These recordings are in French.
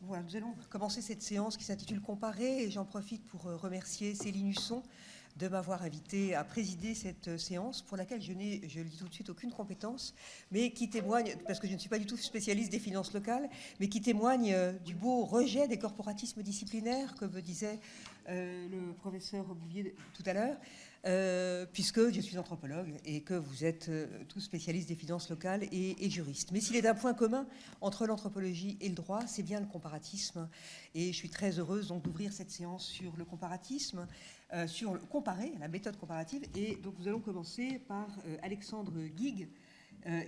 Voilà, nous allons commencer cette séance qui s'intitule Comparer et j'en profite pour remercier Céline Husson de m'avoir invité à présider cette séance pour laquelle je n'ai, je le dis tout de suite, aucune compétence, mais qui témoigne, parce que je ne suis pas du tout spécialiste des finances locales, mais qui témoigne du beau rejet des corporatismes disciplinaires, comme disait le professeur Bouvier tout à l'heure, puisque je suis anthropologue et que vous êtes tous spécialistes des finances locales et juristes. Mais s'il est un point commun entre l'anthropologie et le droit, c'est bien le comparatisme. Et je suis très heureuse donc d'ouvrir cette séance sur le comparatisme, sur le comparer, la méthode comparative. Et donc nous allons commencer par Alexandre Guigues,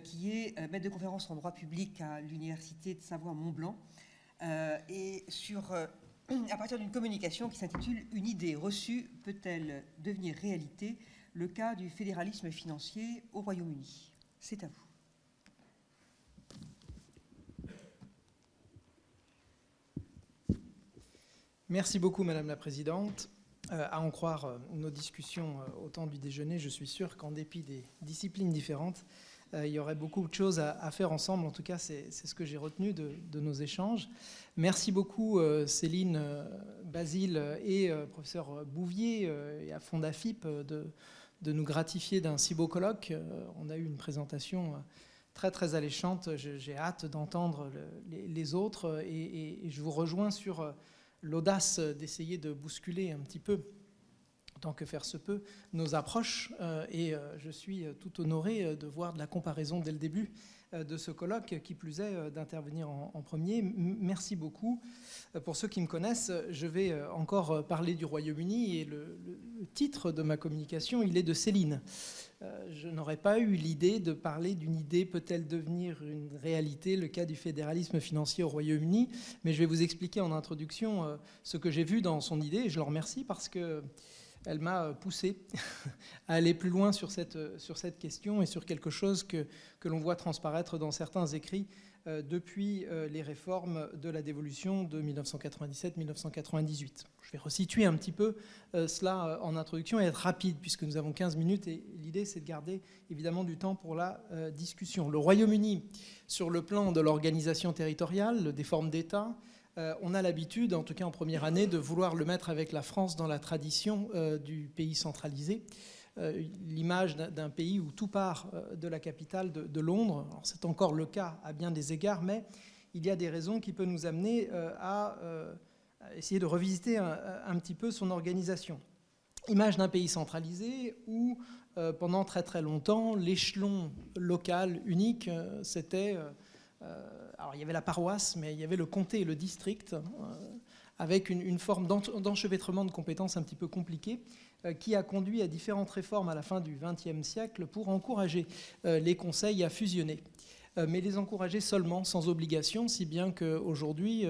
qui est maître de conférence en droit public à l'Université de Savoie-Mont-Blanc, et sur... à partir d'une communication qui s'intitule « Une idée reçue peut-elle devenir réalité ? Le cas du fédéralisme financier au Royaume-Uni ». C'est à vous. Merci beaucoup, Madame la Présidente. À en croire nos discussions au temps du déjeuner, je suis sûr qu'en dépit des disciplines différentes, il y aurait beaucoup de choses à faire ensemble. En tout cas, c'est ce que j'ai retenu de nos échanges. Merci beaucoup Céline, Basile et professeur Bouvier et à Fondafip de nous gratifier d'un si beau colloque. On a eu une présentation très très alléchante. J'ai hâte d'entendre les autres et je vous rejoins sur l'audace d'essayer de bousculer un petit peu, tant que faire se peut, nos approches. Et je suis tout honoré de voir de la comparaison dès le début de ce colloque, qui plus est d'intervenir en premier. Merci beaucoup. Pour ceux qui me connaissent, je vais encore parler du Royaume-Uni et le titre de ma communication, il est de Céline. Je n'aurais pas eu l'idée de parler d'une idée peut-elle devenir une réalité, le cas du fédéralisme financier au Royaume-Uni, mais je vais vous expliquer en introduction ce que j'ai vu dans son idée, et je le remercie parce que elle m'a poussé à aller plus loin sur cette question et sur quelque chose que l'on voit transparaître dans certains écrits depuis les réformes de la dévolution de 1997-1998. Je vais resituer un petit peu cela en introduction et être rapide puisque nous avons 15 minutes et l'idée c'est de garder évidemment du temps pour la discussion. Le Royaume-Uni, sur le plan de l'organisation territoriale, des formes d'État, on a l'habitude, en tout cas en première année, de vouloir le mettre avec la France dans la tradition du pays centralisé. L'image d'un pays où tout part de la capitale de Londres. C'est encore le cas à bien des égards, mais il y a des raisons qui peuvent nous amener à essayer de revisiter un petit peu son organisation. Image d'un pays centralisé où, pendant très très longtemps, l'échelon local unique, c'était... alors il y avait la paroisse, mais il y avait le comté et le district, avec une forme d'enchevêtrement de compétences un petit peu compliquée, qui a conduit à différentes réformes à la fin du XXe siècle pour encourager les conseils à fusionner. Mais les encourager seulement, sans obligation, si bien qu'aujourd'hui,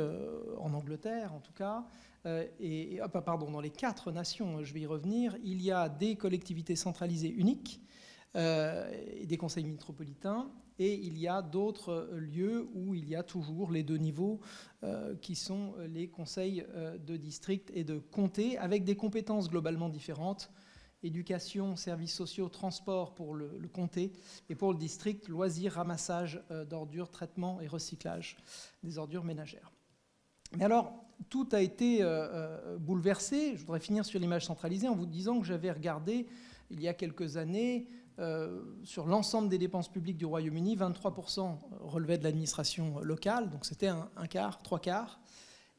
en Angleterre en tout cas, dans les 4 nations, je vais y revenir, il y a des collectivités centralisées uniques, et des conseils métropolitains, et il y a d'autres lieux où il y a toujours les 2 niveaux qui sont les conseils de district et de comté, avec des compétences globalement différentes. Éducation, services sociaux, transport pour le comté, et pour le district, loisirs, ramassage d'ordures, traitement et recyclage des ordures ménagères. Mais alors, tout a été bouleversé. Je voudrais finir sur l'image centralisée en vous disant que j'avais regardé il y a quelques années sur l'ensemble des dépenses publiques du Royaume-Uni, 23% relevaient de l'administration locale, donc c'était un quart, 3 quarts.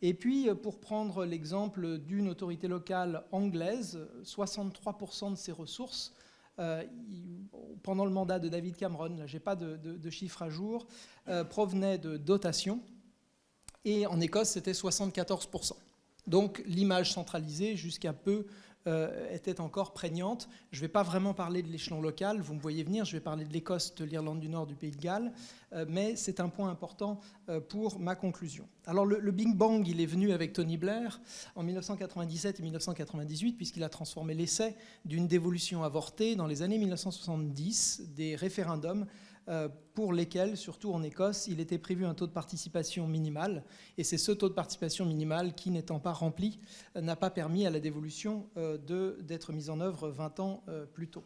Et puis, pour prendre l'exemple d'une autorité locale anglaise, 63% de ses ressources, pendant le mandat de David Cameron, là je n'ai pas de chiffres à jour, provenaient de dotations, et en Écosse c'était 74%. Donc l'image centralisée, jusqu'à peu, était encore prégnante. Je ne vais pas vraiment parler de l'échelon local, vous me voyez venir, je vais parler de l'Écosse, de l'Irlande du Nord, du Pays de Galles, mais c'est un point important pour ma conclusion. Alors le Big Bang, il est venu avec Tony Blair en 1997 et 1998, puisqu'il a transformé l'essai d'une dévolution avortée dans les années 1970, des référendums pour lesquels, surtout en Écosse, il était prévu un taux de participation minimal. Et c'est ce taux de participation minimal qui, n'étant pas rempli, n'a pas permis à la dévolution d'être mise en œuvre 20 ans plus tôt.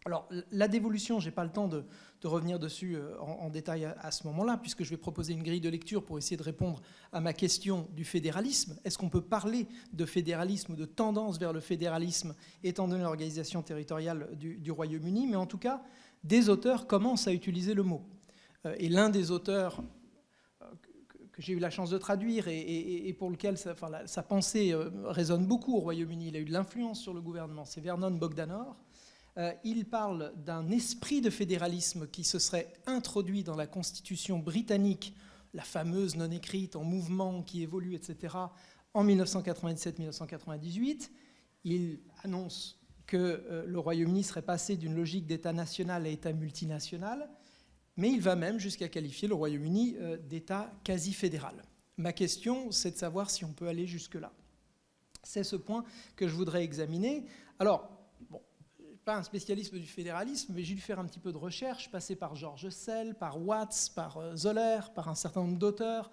Alors, la dévolution, je n'ai pas le temps de revenir dessus en détail à ce moment-là, puisque je vais proposer une grille de lecture pour essayer de répondre à ma question du fédéralisme. Est-ce qu'on peut parler de fédéralisme ou de tendance vers le fédéralisme, étant donné l'organisation territoriale du Royaume-Uni? Mais en tout cas, des auteurs commencent à utiliser le mot. Et l'un des auteurs que j'ai eu la chance de traduire et pour lequel sa pensée résonne beaucoup au Royaume-Uni, il a eu de l'influence sur le gouvernement, c'est Vernon Bogdanor. Il parle d'un esprit de fédéralisme qui se serait introduit dans la Constitution britannique, la fameuse non écrite en mouvement qui évolue, etc., en 1997-1998. Il annonce que le Royaume-Uni serait passé d'une logique d'État national à État multinational, mais il va même jusqu'à qualifier le Royaume-Uni d'État quasi-fédéral. Ma question, c'est de savoir si on peut aller jusque-là. C'est ce point que je voudrais examiner. Alors, bon, pas un spécialiste du fédéralisme, mais j'ai dû faire un petit peu de recherche, passer par George Sell, par Watts, par Zoller, par un certain nombre d'auteurs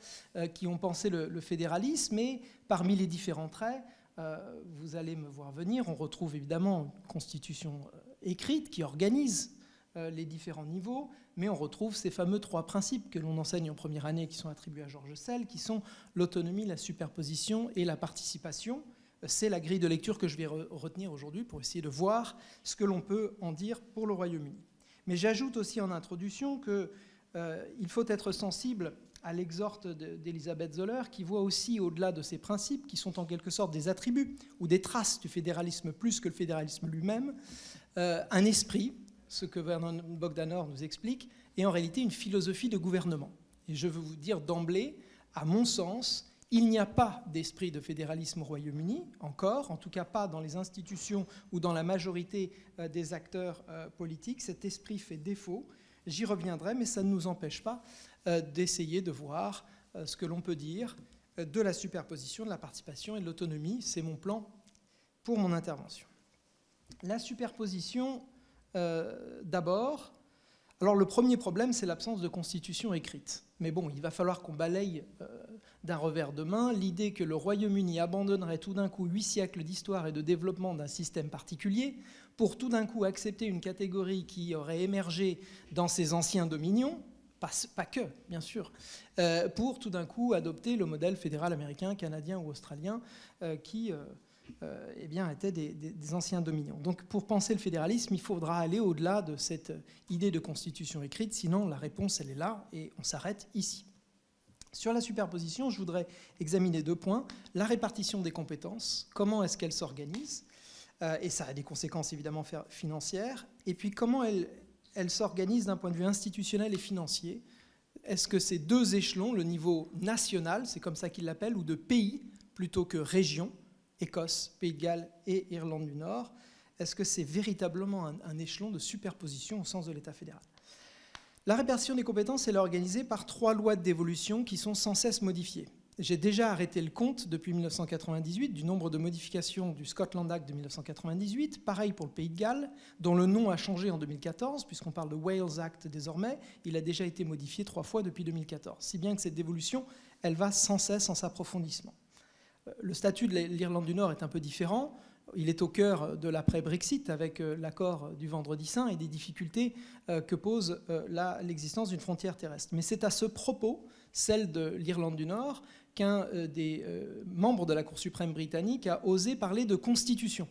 qui ont pensé le fédéralisme. Et parmi les différents traits, vous allez me voir venir, on retrouve évidemment une constitution écrite qui organise les différents niveaux, mais on retrouve ces fameux 3 principes que l'on enseigne en première année qui sont attribués à George Sell, qui sont l'autonomie, la superposition et la participation. C'est la grille de lecture que je vais retenir aujourd'hui pour essayer de voir ce que l'on peut en dire pour le Royaume-Uni. Mais j'ajoute aussi en introduction qu'il faut être sensible à l'exhorte d'Elisabeth Zoller, qui voit aussi au-delà de ces principes, qui sont en quelque sorte des attributs ou des traces du fédéralisme plus que le fédéralisme lui-même, un esprit, ce que Vernon Bogdanor nous explique, est en réalité une philosophie de gouvernement. Et je veux vous dire d'emblée, à mon sens, il n'y a pas d'esprit de fédéralisme au Royaume-Uni, encore, en tout cas pas dans les institutions ou dans la majorité des acteurs politiques. Cet esprit fait défaut. J'y reviendrai, mais ça ne nous empêche pas d'essayer de voir ce que l'on peut dire de la superposition, de la participation et de l'autonomie. C'est mon plan pour mon intervention. La superposition, d'abord. Alors le premier problème, c'est l'absence de constitution écrite. Mais bon, il va falloir qu'on balaye d'un revers de main l'idée que le Royaume-Uni abandonnerait tout d'un coup 8 siècles d'histoire et de développement d'un système particulier pour tout d'un coup accepter une catégorie qui aurait émergé dans ses anciens dominions, pas que, bien sûr, pour tout d'un coup adopter le modèle fédéral américain, canadien ou australien qui eh bien, étaient des anciens dominions. Donc pour penser le fédéralisme, il faudra aller au-delà de cette idée de constitution écrite, sinon la réponse, elle est là, et on s'arrête ici. Sur la superposition, je voudrais examiner 2 points. La répartition des compétences, comment est-ce qu'elle s'organise, et ça a des conséquences évidemment financières, et puis comment elle s'organise d'un point de vue institutionnel et financier. Est-ce que ces 2 échelons, le niveau national, c'est comme ça qu'ils l'appellent, ou de pays plutôt que région, Écosse, Pays de Galles et Irlande du Nord, est-ce que c'est véritablement un échelon de superposition au sens de l'État fédéral? La répartition des compétences, elle est organisée par 3 lois de dévolution qui sont sans cesse modifiées. J'ai déjà arrêté le compte depuis 1998 du nombre de modifications du Scotland Act de 1998, pareil pour le Pays de Galles, dont le nom a changé en 2014, puisqu'on parle de Wales Act désormais, il a déjà été modifié 3 fois depuis 2014, si bien que cette dévolution, elle va sans cesse en s'approfondissement. Le statut de l'Irlande du Nord est un peu différent. Il est au cœur de l'après-Brexit avec l'accord du Vendredi Saint et des difficultés que pose l'existence d'une frontière terrestre. Mais c'est à ce propos, celle de l'Irlande du Nord, qu'un des membres de la Cour suprême britannique a osé parler de constitution.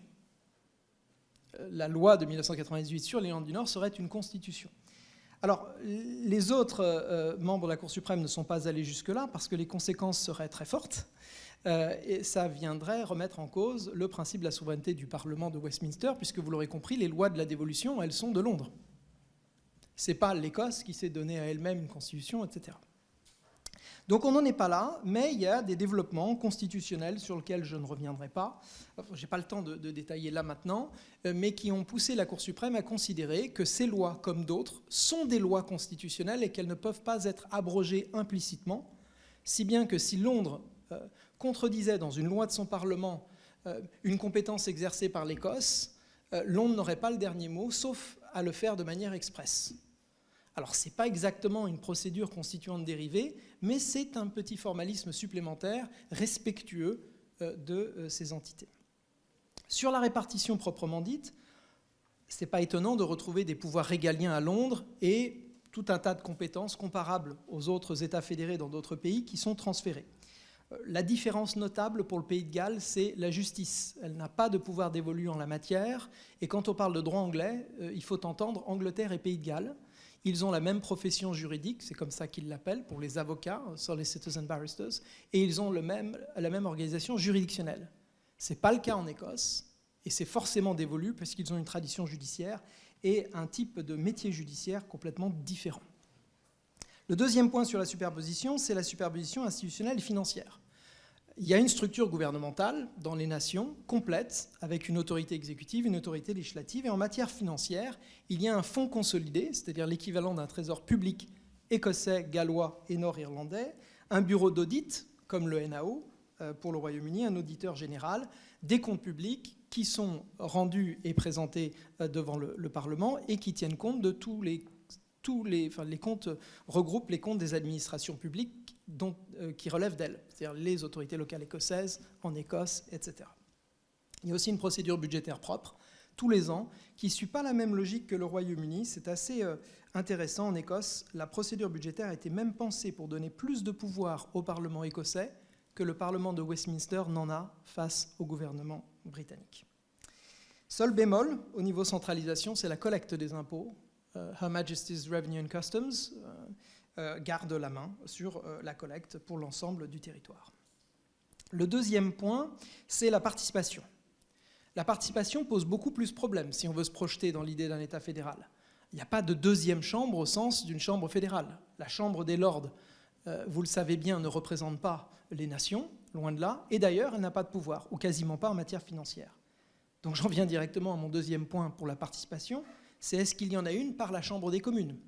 La loi de 1998 sur l'Irlande du Nord serait une constitution. Alors, les autres membres de la Cour suprême ne sont pas allés jusque-là parce que les conséquences seraient très fortes. Et ça viendrait remettre en cause le principe de la souveraineté du Parlement de Westminster, puisque vous l'aurez compris, les lois de la dévolution, elles sont de Londres. Ce n'est pas l'Écosse qui s'est donné à elle-même une constitution, etc. Donc on n'en est pas là, mais il y a des développements constitutionnels sur lesquels je ne reviendrai pas, je n'ai pas le temps de détailler là maintenant, mais qui ont poussé la Cour suprême à considérer que ces lois, comme d'autres, sont des lois constitutionnelles et qu'elles ne peuvent pas être abrogées implicitement, si bien que si Londres contredisait dans une loi de son Parlement une compétence exercée par l'Écosse, Londres n'aurait pas le dernier mot, sauf à le faire de manière expresse. Alors, ce n'est pas exactement une procédure constituante dérivée, mais c'est un petit formalisme supplémentaire respectueux de ces entités. Sur la répartition proprement dite, Ce n'est pas étonnant de retrouver des pouvoirs régaliens à Londres et tout un tas de compétences comparables aux autres États fédérés dans d'autres pays qui sont transférées. La différence notable pour le Pays de Galles, c'est la justice. Elle n'a pas de pouvoir dévolu en la matière. Et quand on parle de droit anglais, il faut entendre Angleterre et Pays de Galles. Ils ont la même profession juridique, c'est comme ça qu'ils l'appellent pour les avocats, solicitors and barristers, et ils ont la même organisation juridictionnelle. Ce n'est pas le cas en Écosse, et c'est forcément dévolu parce qu'ils ont une tradition judiciaire et un type de métier judiciaire complètement différent. Le deuxième point sur la superposition, c'est la superposition institutionnelle et financière. Il y a une structure gouvernementale dans les nations complète, avec une autorité exécutive, une autorité législative, et en matière financière, il y a un fonds consolidé, c'est-à-dire l'équivalent d'un trésor public écossais, gallois et nord-irlandais, un bureau d'audit, comme le NAO pour le Royaume-Uni, un auditeur général, des comptes publics qui sont rendus et présentés devant le Parlement et qui tiennent compte de tous les comptes, regroupent les comptes des administrations publiques qui relèvent d'elles, c'est-à-dire les autorités locales écossaises, en Écosse, etc. Il y a aussi une procédure budgétaire propre, tous les ans, qui ne suit pas la même logique que le Royaume-Uni. C'est assez intéressant. En Écosse, la procédure budgétaire a été même pensée pour donner plus de pouvoir au Parlement écossais que le Parlement de Westminster n'en a face au gouvernement britannique. Seul bémol, au niveau centralisation, c'est la collecte des impôts. Her Majesty's Revenue and Customs garde la main sur la collecte pour l'ensemble du territoire. Le deuxième point, c'est la participation. La participation pose beaucoup plus de problèmes si on veut se projeter dans l'idée d'un État fédéral. Il n'y a pas de deuxième chambre au sens d'une chambre fédérale. La Chambre des Lords, vous le savez bien, ne représente pas les nations, loin de là, et d'ailleurs, elle n'a pas de pouvoir, ou quasiment pas en matière financière. Donc j'en viens directement à mon deuxième point pour la participation, c'est est-ce qu'il y en a une par la Chambre des communes ?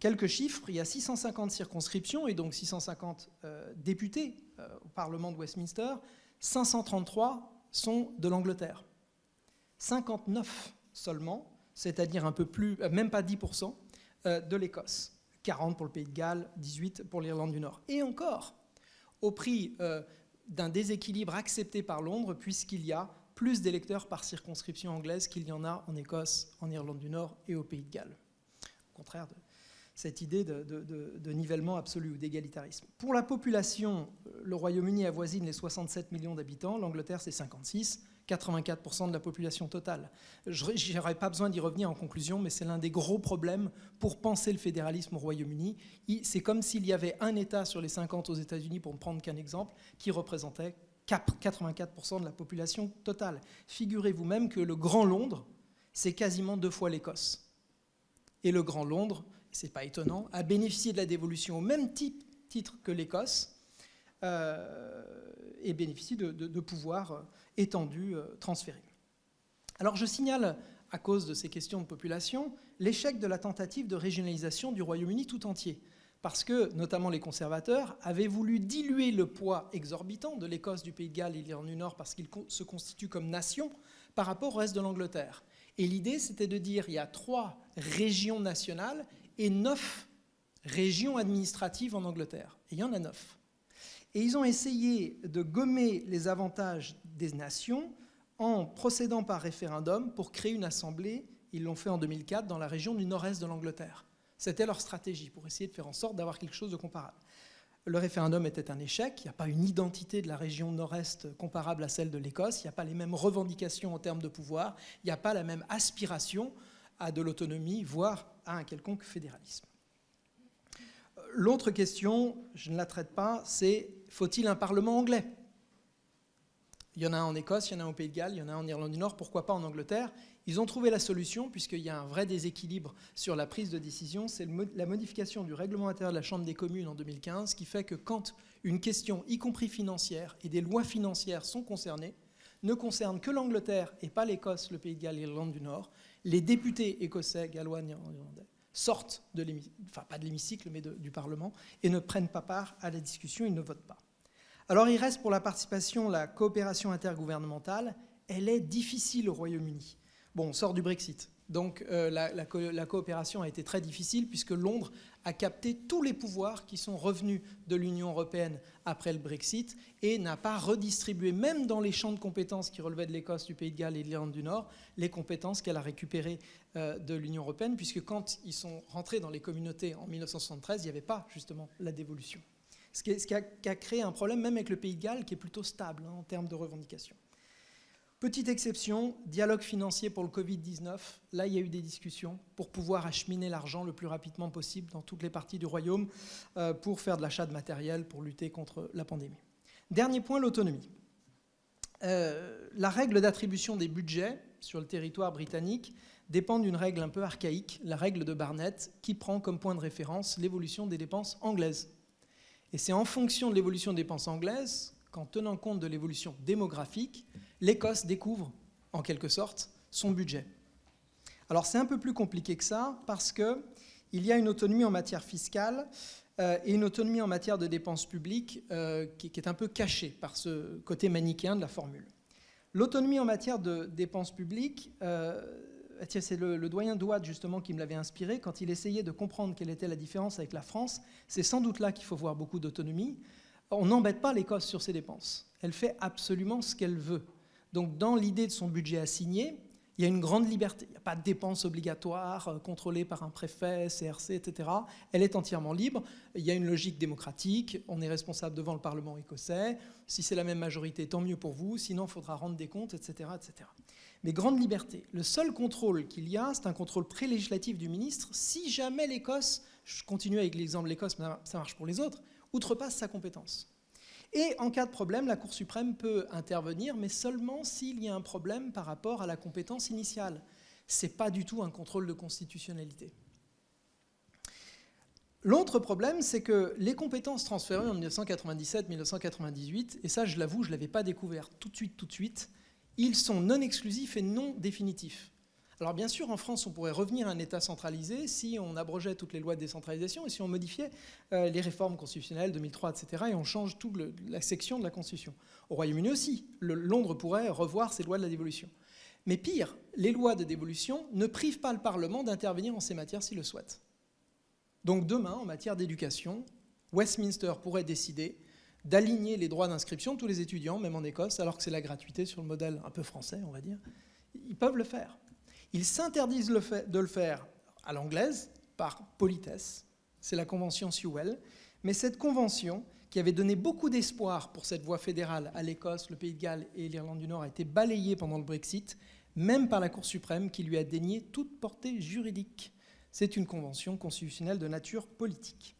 Quelques chiffres, il y a 650 circonscriptions et donc 650 députés au Parlement de Westminster, 533 sont de l'Angleterre. 59 seulement, c'est-à-dire un peu plus, même pas 10%, de l'Écosse. 40 pour le Pays de Galles, 18 pour l'Irlande du Nord. Et encore, au prix d'un déséquilibre accepté par Londres, puisqu'il y a plus d'électeurs par circonscription anglaise qu'il y en a en Écosse, en Irlande du Nord et au Pays de Galles. Au contraire de cette idée de nivellement absolu ou d'égalitarisme. Pour la population, le Royaume-Uni avoisine les 67 millions d'habitants, l'Angleterre c'est 56, 84% de la population totale. Je n'aurais pas besoin d'y revenir en conclusion, mais c'est l'un des gros problèmes pour penser le fédéralisme au Royaume-Uni. C'est comme s'il y avait un État sur les 50 aux États-Unis, pour ne prendre qu'un exemple, qui représentait 84% de la population totale. Figurez-vous même que le Grand Londres, c'est quasiment 2 fois l'Écosse. Et le Grand Londres, c'est pas étonnant, a bénéficié de la dévolution au même titre que l'Écosse et bénéficie de pouvoirs étendus, transférés. Alors je signale, à cause de ces questions de population, l'échec de la tentative de régionalisation du Royaume-Uni tout entier. Parce que, notamment les conservateurs, avaient voulu diluer le poids exorbitant de l'Écosse, du Pays de Galles et de l'Irlande du Nord parce qu'ils se constituent comme nation par rapport au reste de l'Angleterre. Et l'idée, c'était de dire qu'il y a 3 régions nationales et 9 régions administratives en Angleterre. Et il y en a 9. Et ils ont essayé de gommer les avantages des nations en procédant par référendum pour créer une assemblée. Ils l'ont fait en 2004 dans la région du nord-est de l'Angleterre. C'était leur stratégie pour essayer de faire en sorte d'avoir quelque chose de comparable. Le référendum était un échec. Il n'y a pas une identité de la région nord-est comparable à celle de l'Écosse. Il n'y a pas les mêmes revendications en termes de pouvoir. Il n'y a pas la même aspiration à de l'autonomie, voire à un quelconque fédéralisme. L'autre question, je ne la traite pas, c'est faut-il un Parlement anglais ? Il y en a un en Écosse, il y en a un au Pays de Galles, il y en a un en Irlande du Nord, pourquoi pas en Angleterre ? Ils ont trouvé la solution, puisqu'il y a un vrai déséquilibre sur la prise de décision, c'est la modification du règlement intérieur de la Chambre des communes en 2015, qui fait que quand une question, y compris financière, et des lois financières sont concernées, ne concerne que l'Angleterre et pas l'Écosse, le Pays de Galles et l'Irlande du Nord, les députés écossais, gallois, irlandais sortent de l'hémicycle, enfin pas de l'hémicycle, mais du Parlement, et ne prennent pas part à la discussion, ils ne votent pas. Alors il reste pour la participation la coopération intergouvernementale. Elle est difficile au Royaume-Uni. Bon, on sort du Brexit. Donc la coopération a été très difficile puisque Londres a capté tous les pouvoirs qui sont revenus de l'Union européenne après le Brexit et n'a pas redistribué, même dans les champs de compétences qui relevaient de l'Écosse, du Pays de Galles et de l'Irlande du Nord, les compétences qu'elle a récupérées de l'Union européenne, puisque quand ils sont rentrés dans les communautés en 1973, il n'y avait pas justement la dévolution. Ce qui a créé un problème même avec le Pays de Galles qui est plutôt stable en termes de revendications. Petite exception, dialogue financier pour le Covid-19. Là, il y a eu des discussions pour pouvoir acheminer l'argent le plus rapidement possible dans toutes les parties du royaume pour faire de l'achat de matériel pour lutter contre la pandémie. Dernier point, l'autonomie. La règle d'attribution des budgets sur le territoire britannique dépend d'une règle un peu archaïque, la règle de Barnett, qui prend comme point de référence l'évolution des dépenses anglaises. Et c'est en fonction de l'évolution des dépenses anglaises qu'en tenant compte de l'évolution démographique, l'Écosse découvre, en quelque sorte, son budget. Alors c'est un peu plus compliqué que ça, parce qu'il y a une autonomie en matière fiscale et une autonomie en matière de dépenses publiques qui est un peu cachée par ce côté manichéen de la formule. L'autonomie en matière de dépenses publiques, c'est le doyen Douad justement qui me l'avait inspiré quand il essayait de comprendre quelle était la différence avec la France. C'est sans doute là qu'il faut voir beaucoup d'autonomie. On n'embête pas l'Écosse sur ses dépenses. Elle fait absolument ce qu'elle veut. Donc dans l'idée de son budget assigné, il y a une grande liberté. Il n'y a pas de dépenses obligatoires contrôlées par un préfet, CRC, etc. Elle est entièrement libre. Il y a une logique démocratique. On est responsable devant le Parlement écossais. Si c'est la même majorité, tant mieux pour vous. Sinon, il faudra rendre des comptes, etc., etc. Mais grande liberté. Le seul contrôle qu'il y a, c'est un contrôle prélégislatif du ministre. Si jamais l'Écosse, je continue avec l'exemple de l'Écosse, mais ça marche pour les autres, outrepasse sa compétence. Et en cas de problème, la Cour suprême peut intervenir, mais seulement s'il y a un problème par rapport à la compétence initiale. Ce n'est pas du tout un contrôle de constitutionnalité. L'autre problème, c'est que les compétences transférées en 1997-1998, et ça, je l'avoue, je ne l'avais pas découvert tout de suite, ils sont non exclusifs et non définitifs. Alors bien sûr, en France, on pourrait revenir à un État centralisé si on abrogeait toutes les lois de décentralisation et si on modifiait les réformes constitutionnelles 2003, etc. et on change toute la section de la Constitution. Au Royaume-Uni aussi, Londres pourrait revoir ses lois de la dévolution. Mais pire, les lois de dévolution ne privent pas le Parlement d'intervenir en ces matières s'il le souhaite. Donc demain, en matière d'éducation, Westminster pourrait décider d'aligner les droits d'inscription de tous les étudiants, même en Écosse, alors que c'est la gratuité sur le modèle un peu français, on va dire. Ils peuvent le faire. Ils s'interdisent de le faire à l'anglaise par politesse. C'est la convention Sewell. Mais cette convention, qui avait donné beaucoup d'espoir pour cette voie fédérale à l'Écosse, le Pays de Galles et l'Irlande du Nord, a été balayée pendant le Brexit, même par la Cour suprême qui lui a dénié toute portée juridique. C'est une convention constitutionnelle de nature politique.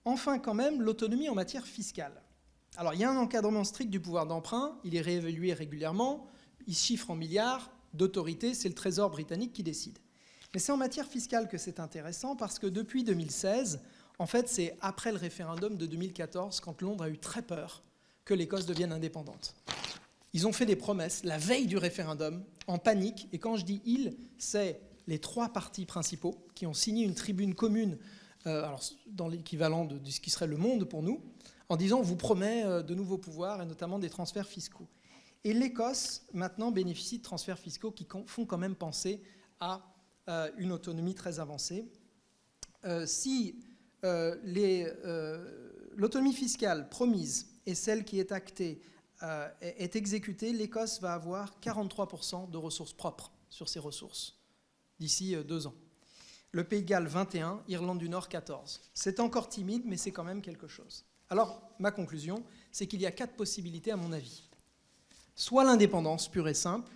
Enfin, quand même, l'autonomie en matière fiscale. Alors, il y a un encadrement strict du pouvoir d'emprunt. Il est réévalué régulièrement. Il chiffre en milliards. D'autorité, c'est le Trésor britannique qui décide. Mais c'est en matière fiscale que c'est intéressant parce que depuis 2016, en fait, c'est après le référendum de 2014, quand Londres a eu très peur que l'Écosse devienne indépendante. Ils ont fait des promesses la veille du référendum, en panique, et quand je dis « ils », c'est les trois partis principaux qui ont signé une tribune commune, dans l'équivalent de ce qui serait le monde pour nous, en disant « on vous promet de nouveaux pouvoirs et notamment des transferts fiscaux ». Et l'Écosse, maintenant, bénéficie de transferts fiscaux qui font quand même penser à une autonomie très avancée. Si l'autonomie fiscale promise et celle qui est actée est exécutée, l'Écosse va avoir 43% de ressources propres sur ses ressources d'ici 2 ans. Le Pays de Galles, 21%, Irlande du Nord, 14%. C'est encore timide, mais c'est quand même quelque chose. Alors, ma conclusion, c'est qu'il y a 4 possibilités à mon avis. Soit l'indépendance pure et simple,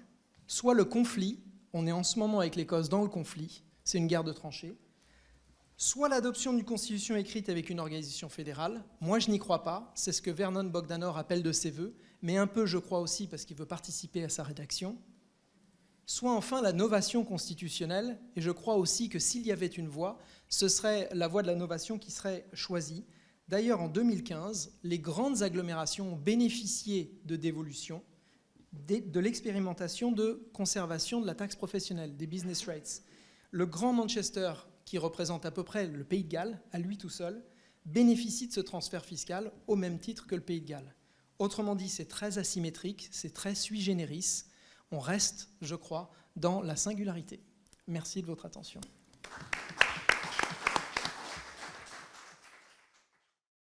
soit le conflit, on est en ce moment avec l'Écosse dans le conflit, c'est une guerre de tranchées, soit l'adoption d'une constitution écrite avec une organisation fédérale, moi je n'y crois pas, c'est ce que Vernon Bogdanor appelle de ses vœux, mais un peu je crois aussi parce qu'il veut participer à sa rédaction, soit enfin la novation constitutionnelle, et je crois aussi que s'il y avait une voie, ce serait la voie de la novation qui serait choisie. D'ailleurs, en 2015, les grandes agglomérations ont bénéficié de dévolution, de l'expérimentation de conservation de la taxe professionnelle, des business rates. Le Grand Manchester, qui représente à peu près le Pays de Galles, à lui tout seul, bénéficie de ce transfert fiscal au même titre que le Pays de Galles. Autrement dit, c'est très asymétrique, c'est très sui generis. On reste, je crois, dans la singularité. Merci de votre attention.